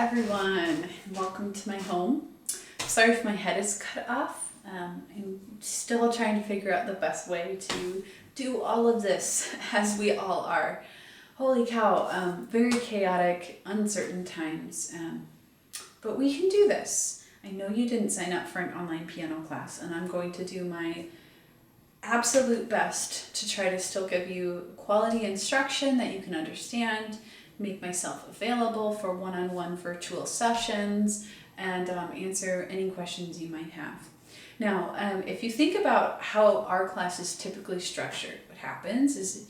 everyone, welcome to my home. Sorry if my head is cut off. I'm still trying to figure out the best way to do all of this, as we all are. Holy cow, very chaotic, uncertain times, but we can do this. I know you didn't sign up for an online piano class, and I'm going to do my absolute best to try to still give you quality instruction that you can understand, make myself available for one-on-one virtual sessions, and answer any questions you might have. Now, if you think about how our class is typically structured, what happens is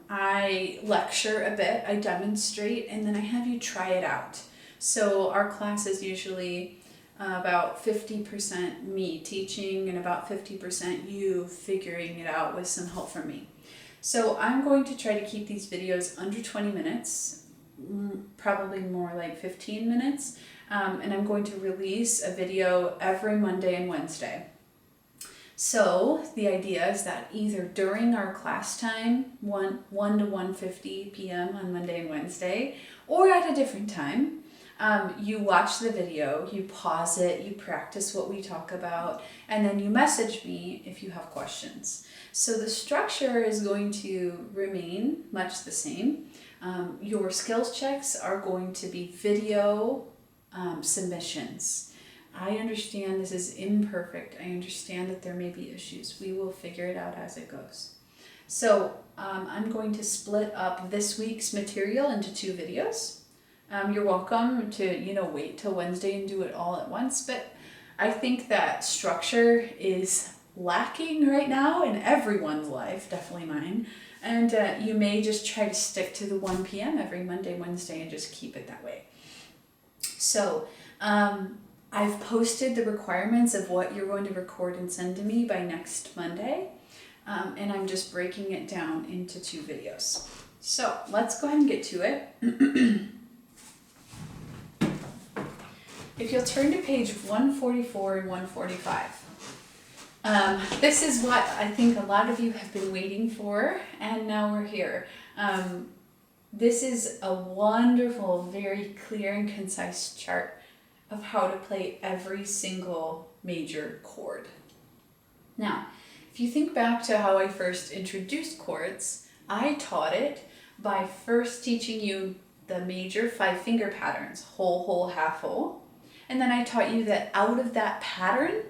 I lecture a bit, I demonstrate, and then I have you try it out. So our class is usually about 50% me teaching and about 50% you figuring it out with some help from me. So I'm going to try to keep these videos under 20 minutes, probably more like 15 minutes, and I'm going to release a video every Monday and Wednesday. So the idea is that either during our class time, 1 to 1:50 p.m. on Monday and Wednesday, or at a different time, you watch the video, you pause it, you practice what we talk about, and then you message me if you have questions. So the structure is going to remain much the same. Your skills checks are going to be video submissions. I understand this is imperfect. I understand that there may be issues. We will figure it out as it goes. So I'm going to split up this week's material into 2 videos. You're welcome to, wait till Wednesday and do it all at once, but I think that structure is lacking right now in everyone's life, definitely mine, and you may just try to stick to the 1 p.m. every Monday, Wednesday, and just keep it that way. So I've posted the requirements of what you're going to record and send to me by next Monday, and I'm just breaking it down into 2 videos. So let's go ahead and get to it. If you'll turn to page 144 and 145. This is what I think a lot of you have been waiting for, and now we're here. This is a wonderful, very clear and concise chart of how to play every single major chord. Now, if you think back to how I first introduced chords, I taught it by first teaching you the major 5-finger patterns, whole, whole, half, whole. And then I taught you that out of that pattern,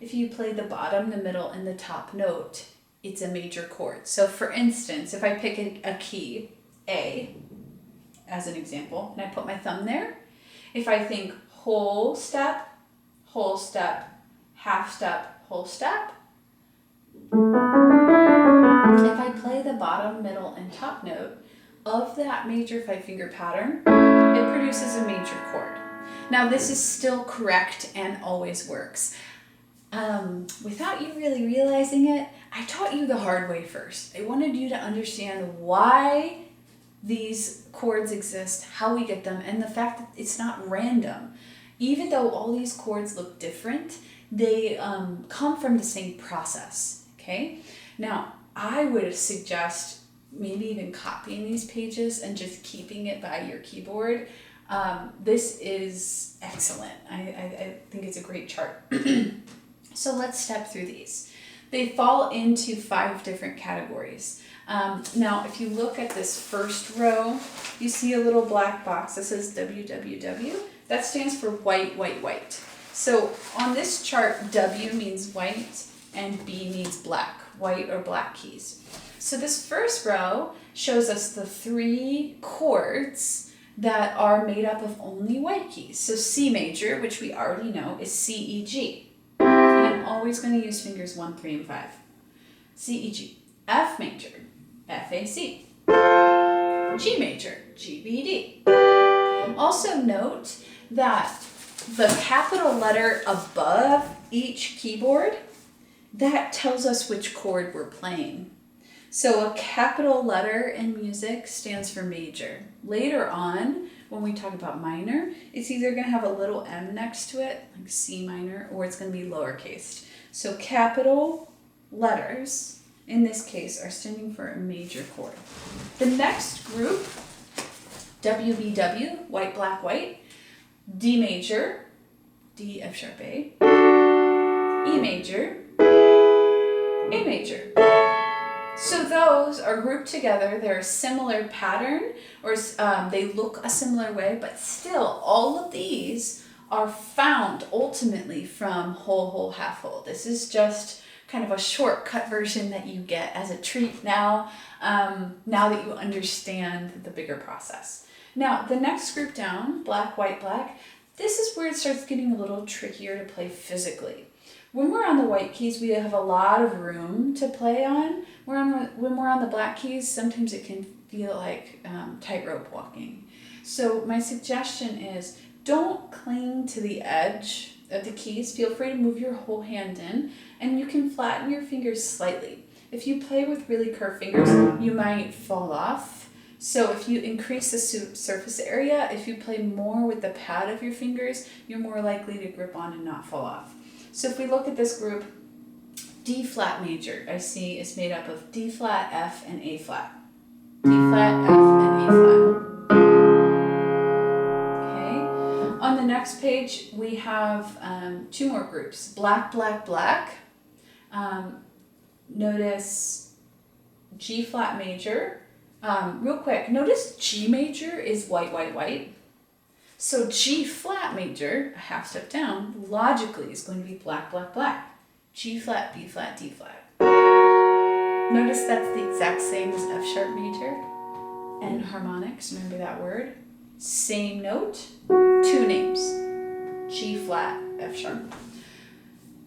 if you play the bottom, the middle, and the top note, it's a major chord. So for instance, if I pick a key, A, as an example, and I put my thumb there, if I think whole step, half step, whole step, if I play the bottom, middle, and top note of that major 5-finger pattern, it produces a major chord. Now this is still correct and always works. Without you really realizing it, I taught you the hard way first. I wanted you to understand why these chords exist, how we get them, and the fact that it's not random. Even though all these chords look different, they come from the same process, okay? Now, I would suggest maybe even copying these pages and just keeping it by your keyboard. This is excellent. I think it's a great chart. So let's step through these. They fall into 5 different categories. Now, if you look at this first row, you see a little black box that says WWW. That stands for white, white, white. So on this chart, W means white and B means black, white or black keys. So this first row shows us the 3 chords that are made up of only white keys. So C major, which we already know, is C, E, G. And I'm always going to use fingers 1, 3, and 5. C, E, G. F major, F, A, C. G major, G, B, D. Also note that the capital letter above each keyboard, that tells us which chord we're playing. So a capital letter in music stands for major. Later on, when we talk about minor, it's either going to have a little M next to it, like C minor, or it's going to be lowercase. So capital letters, in this case, are standing for a major chord. The next group, WBW, white, black, white, D major, D, F sharp, A, E major, A major. So those are grouped together. They're a similar pattern, or they look a similar way, but still all of these are found ultimately from whole, whole, half whole. This is just kind of a shortcut version that you get as a treat now, now that you understand the bigger process. Now, the next group down, black, white, black, this is where it starts getting a little trickier to play physically. When we're on the white keys, we have a lot of room to play on. When we're on the black keys, sometimes it can feel like tightrope walking. So my suggestion is don't cling to the edge of the keys. Feel free to move your whole hand in, and you can flatten your fingers slightly. If you play with really curved fingers, you might fall off. So if you increase the surface area, if you play more with the pad of your fingers, you're more likely to grip on and not fall off. So if we look at this group, D flat major, I see is made up of D flat, F, and A flat. D flat, F, and A flat. Okay. On the next page, we have two more groups. Black, black, black. Notice G flat major. Real quick, notice G major is white, white, white. So G flat major, a half step down, logically is going to be black, black, black. G flat, B flat, D flat. Notice that's the exact same as F sharp major and harmonics. Remember that word? Same note, two names. G flat, F sharp.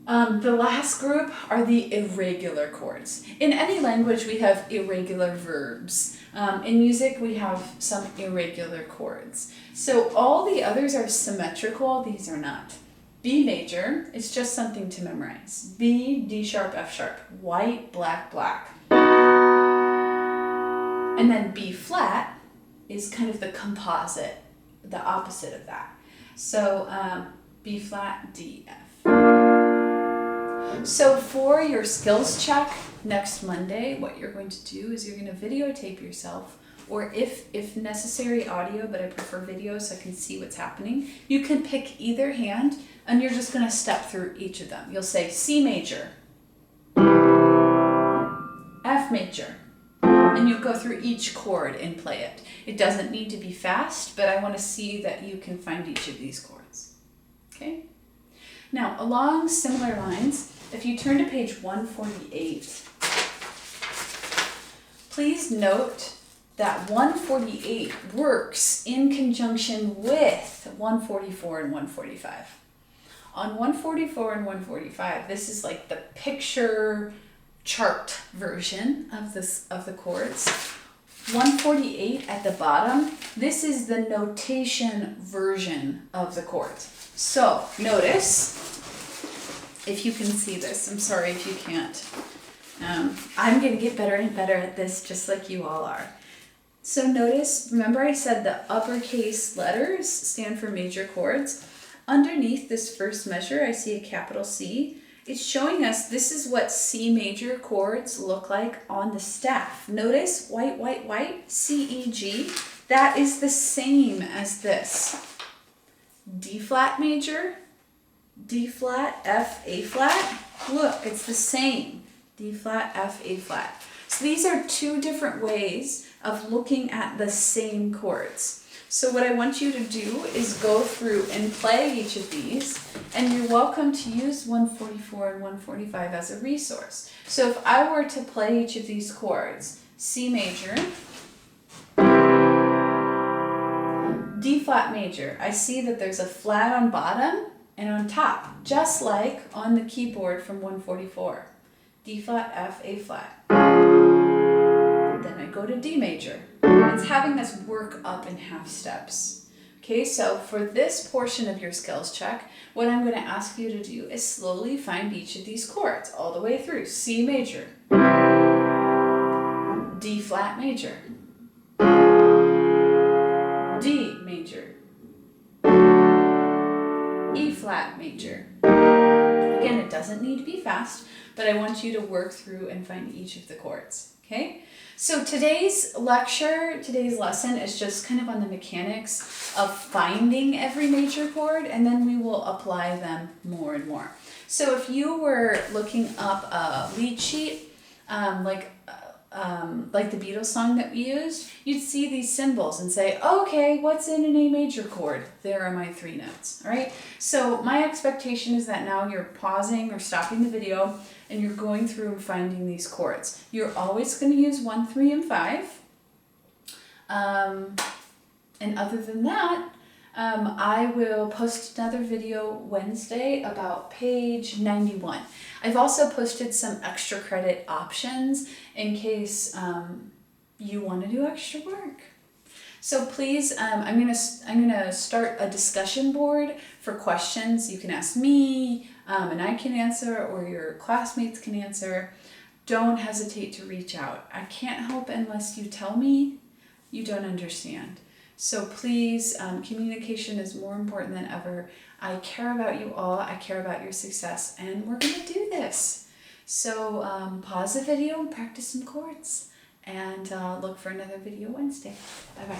The last group are the irregular chords. In any language, we have irregular verbs. In music, we have some irregular chords. So all the others are symmetrical, these are not. B major is just something to memorize. B, D sharp, F sharp, white, black, black. And then B flat is kind of the composite, the opposite of that. So B flat, D, F. So for your skills check next Monday, what you're going to do is you're going to videotape yourself, or if necessary audio, but I prefer video so I can see what's happening. You can pick either hand and you're just going to step through each of them. You'll say C major, F major, and you'll go through each chord and play it. It doesn't need to be fast, but I want to see that you can find each of these chords. Okay? Now, along similar lines, if you turn to page 148, please note that 148 works in conjunction with 144 and 145. On 144 and 145, this is like the picture chart version of the chords. 148 at the bottom, this is the notation version of the chords. So notice, if you can see this, I'm sorry if you can't. I'm going to get better and better at this just like you all are. So notice, remember I said the uppercase letters stand for major chords. Underneath this first measure, I see a capital C. It's showing us this is what C major chords look like on the staff. Notice white, white, white, C, E, G. That is the same as this. D flat major, D flat, F, A flat. Look, it's the same. D flat, F, A flat. So these are two different ways of looking at the same chords. So what I want you to do is go through and play each of these, and you're welcome to use 144 and 145 as a resource. So if I were to play each of these chords, C major, D flat major, I see that there's a flat on bottom and on top, just like on the keyboard from 144. D flat, F, A flat. Then I go to D major. It's having us work up in half steps. Okay, so for this portion of your skills check, what I'm going to ask you to do is slowly find each of these chords all the way through. C major, D flat major, D major, E flat major. Again, it doesn't need to be fast, but I want you to work through and find each of the chords. Okay, so today's lesson is just kind of on the mechanics of finding every major chord, and then we will apply them more and more. So if you were looking up a lead sheet, like the Beatles song that we used, you'd see these symbols and say, okay, what's in an A major chord? There are my 3 notes, all right? So my expectation is that now you're pausing or stopping the video and you're going through and finding these chords. You're always going to use 1, 3, and 5. And other than that, I will post another video Wednesday about page 91. I've also posted some extra credit options in case you want to do extra work. So please, I'm gonna start a discussion board for questions. You can ask me, and I can answer, or your classmates can answer. Don't hesitate to reach out. I can't help unless you tell me you don't understand. So please, communication is more important than ever. I care about you all. I care about your success, and we're going to do this. So pause the video and practice some chords, and look for another video Wednesday. Bye-bye.